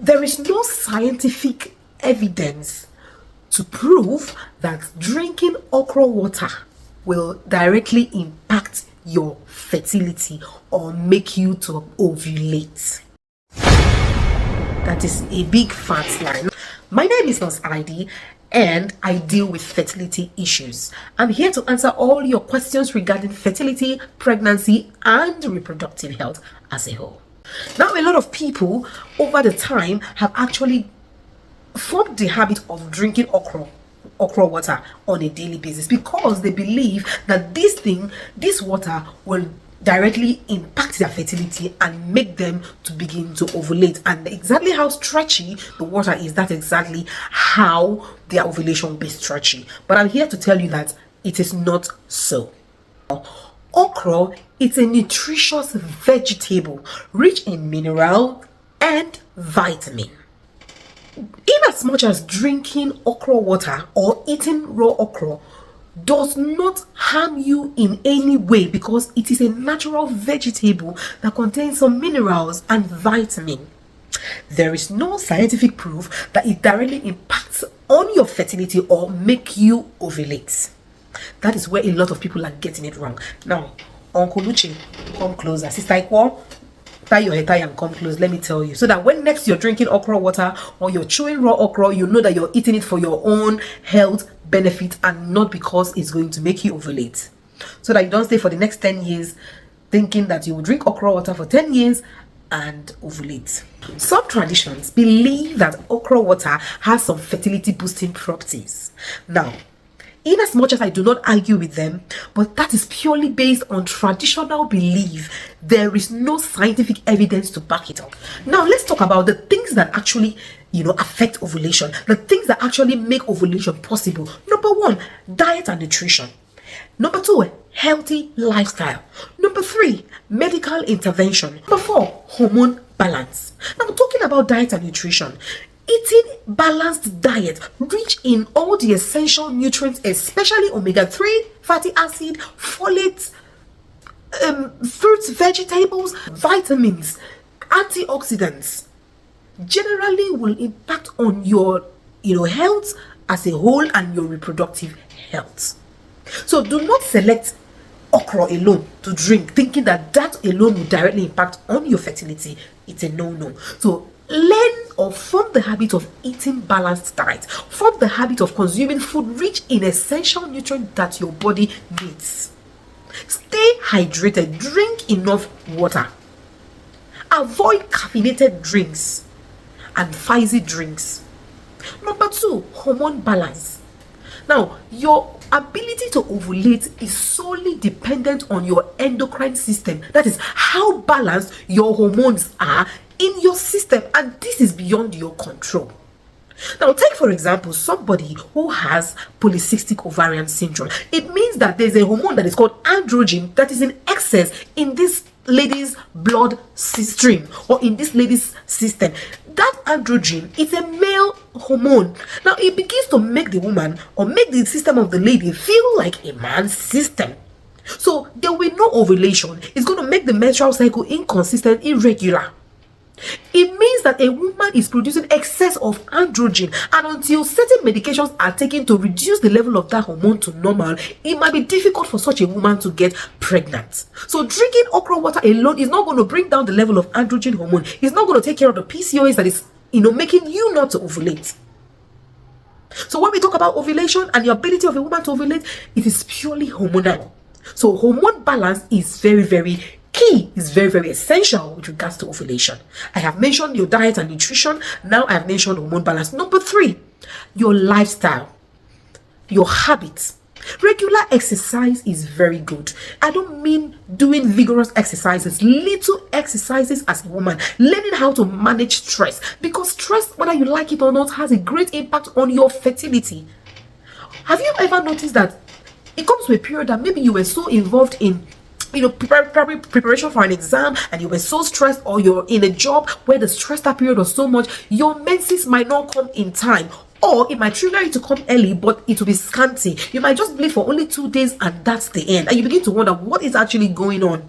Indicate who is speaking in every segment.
Speaker 1: There is no scientific evidence to prove that drinking okra water will directly impact your fertility or make you to ovulate. That is a big fat lie. My name is Nurse ID and I deal with fertility issues. I'm here to answer all your questions regarding fertility, pregnancy, and reproductive health as a whole. Now, a lot of people over the time have actually formed the habit of drinking okra water on a daily basis because they believe that this water will directly impact their fertility and make them to begin to ovulate. And exactly how stretchy the water is, that's exactly how their ovulation will be stretchy. But I'm here to tell you that it is not so. Okra is a nutritious vegetable rich in mineral and vitamin. In as much as drinking okra water or eating raw okra does not harm you in any way because it is a natural vegetable that contains some minerals and vitamin, there is no scientific proof that it directly impacts on your fertility or make you ovulate. That is where a lot of people are getting it wrong. Now, Uncle Luchi, come closer. Sister Ikwo, tie your hair tie and come close. Let me tell you, so that when next you're drinking okra water or you're chewing raw okra, you know that you're eating it for your own health benefit and not because it's going to make you ovulate. So that you don't stay for the next 10 years thinking that you will drink okra water for 10 years and ovulate. Some traditions believe that okra water has some fertility boosting properties. Now, in as much as I do not argue with them, but that is purely based on traditional belief, there is no scientific evidence to back it up. Now, let's talk about the things that actually, affect ovulation, the things that actually make ovulation possible. Number one, diet and nutrition. Number two, healthy lifestyle. Number three, medical intervention. Number four, hormone balance. Now, talking about diet and nutrition, eating balanced diet rich in all the essential nutrients, especially omega-3 fatty acid, folate, fruits, vegetables, vitamins, antioxidants, generally will impact on your health as a whole and your reproductive health. So do not select okra alone to drink thinking that alone will directly impact on your fertility. It's a no-no. So learn or form the habit of eating balanced diet. Form the habit of consuming food rich in essential nutrients that your body needs. Stay hydrated. Drink enough water. Avoid caffeinated drinks and fizzy drinks. Number two, hormone balance. Now, your ability to ovulate is solely dependent on your endocrine system. That is how balanced your hormones are in your system, and this is beyond your control. Now, take for example somebody who has polycystic ovarian syndrome. It means that there's a hormone that is called androgen that is in excess in this lady's blood stream or in this lady's system. That androgen is a male hormone. Now, it begins to make the woman or make the system of the lady feel like a man's system. So there will be no ovulation. It's going to make the menstrual cycle inconsistent, irregular. It means that a woman is producing excess of androgen, and until certain medications are taken to reduce the level of that hormone to normal, it might be difficult for such a woman to get pregnant. So drinking okra water alone is not going to bring down the level of androgen hormone. It's not going to take care of the PCOS that is making you not to ovulate. So when we talk about ovulation and the ability of a woman to ovulate, it is purely hormonal. So hormone balance is very, very key, is very, very essential with regards to ovulation. I have mentioned your diet and nutrition. Now I have mentioned hormone balance. Number three, your lifestyle, your habits. Regular exercise is very good. I don't mean doing vigorous exercises, little exercises as a woman, learning how to manage stress, because stress, whether you like it or not, has a great impact on your fertility. Have you ever noticed that it comes to a period that maybe you were so involved in preparation for an exam and you were so stressed, or you're in a job where the stress that period was so much, your menses might not come in time, or it might trigger you to come early, but it will be scanty. You might just bleed for only 2 days and that's the end, and you begin to wonder what is actually going on.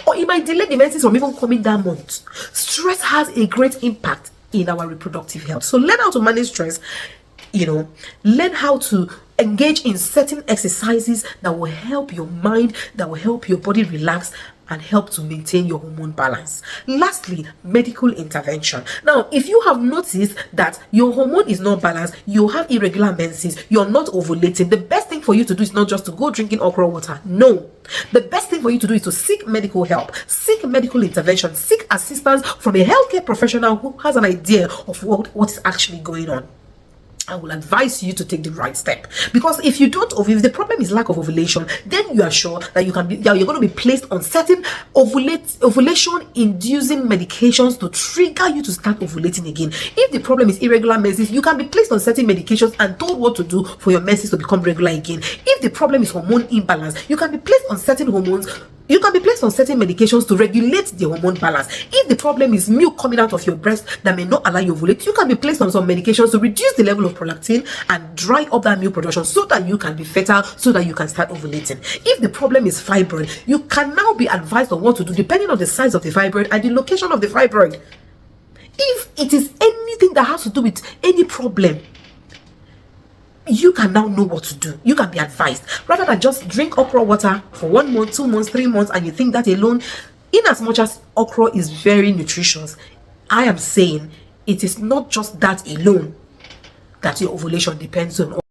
Speaker 1: Or it might delay the menses from even coming that month. Stress has a great impact in our reproductive health. So learn how to manage stress, learn how to engage in certain exercises that will help your mind, that will help your body relax and help to maintain your hormone balance. Lastly, medical intervention. Now, if you have noticed that your hormone is not balanced, you have irregular menses, you're not ovulating, the best thing for you to do is not just to go drinking okra water. No. The best thing for you to do is to seek medical help, seek medical intervention, seek assistance from a healthcare professional who has an idea of what is actually going on. I will advise you to take the right step, because if you don't, if the problem is lack of ovulation, then you are sure that you're going to be placed on certain ovulation inducing medications to trigger you to start ovulating again. If the problem is irregular menses, you can be placed on certain medications and told what to do for your menses to become regular again. If the problem is hormone imbalance, you can be placed on certain hormones. You can be placed on certain medications to regulate the hormone balance. If the problem is milk coming out of your breast that may not allow you to ovulate, you can be placed on some medications to reduce the level of prolactin and dry up that milk production so that you can be fertile, so that you can start ovulating. If the problem is fibroid, you can now be advised on what to do depending on the size of the fibroid and the location of the fibroid. If it is anything that has to do with any problem, you can now know what to do. You can be advised rather than just drink okra water for 1 month, 2 months, 3 months, and you think that alone. In as much as okra is very nutritious, I am saying it is not just that alone that your ovulation depends on.